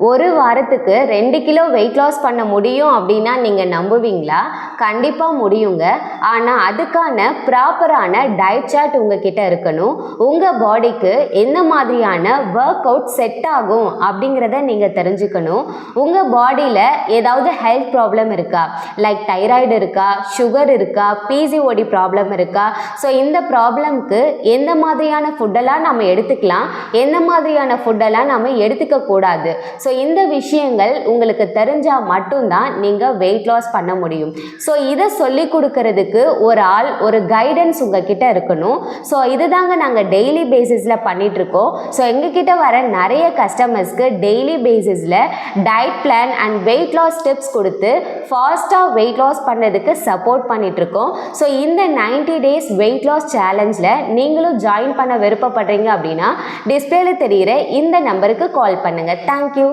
ஒரு வாரத்துக்கு 2 kilo weight loss பண்ண முடியும் அப்படின்னா நீங்கள் நம்புவீங்களா? கண்டிப்பாக முடியுங்க. ஆனால் அதுக்கான ப்ராப்பரான டயட் சார்ட் உங்ககிட்ட இருக்கணும். உங்கள் பாடிக்கு எந்த மாதிரியான ஒர்க் அவுட் செட் ஆகும் அப்படிங்கிறத நீங்கள் தெரிஞ்சுக்கணும். உங்கள் பாடியில் ஏதாவது ஹெல்த் ப்ராப்ளம் இருக்கா? லைக் தைராய்டு இருக்கா, சுகர் இருக்கா, பிசிஓடி ப்ராப்ளம் இருக்கா? ஸோ இந்த ப்ராப்ளம்க்கு எந்த மாதிரியான ஃபுட்டெல்லாம் நம்ம எடுத்துக்கலாம், எந்த மாதிரியான ஃபுட்டெல்லாம் நம்ம எடுத்துக்க கூடாது. ஸோ இந்த விஷயங்கள் உங்களுக்கு தெரிஞ்சால் மட்டும்தான் நீங்கள் வெயிட் லாஸ் பண்ண முடியும். ஸோ இதை சொல்லி கொடுக்கறதுக்கு ஒரு ஆள், ஒரு கைடன்ஸ் உங்ககிட்ட இருக்கணும். ஸோ இதுதாங்க நாங்கள் டெய்லி பேசிஸில் பண்ணிகிட்ருக்கோம். ஸோ எங்ககிட்ட வர நிறைய கஸ்டமர்ஸ்க்கு டெய்லி பேசிஸில் diet plan and weight loss tips கொடுத்து ஃபாஸ்ட்டாக வெயிட் லாஸ் பண்ணுறதுக்கு சப்போர்ட் பண்ணிகிட்ருக்கோம். ஸோ இந்த 90 days வெயிட் லாஸ் சேலஞ்சில் நீங்களும் ஜாயின் பண்ண விருப்பப்படுறீங்க அப்படின்னா டிஸ்பிளேல தெரிகிற இந்த நம்பருக்கு கால் பண்ணுங்கள். தேங்க்யூ.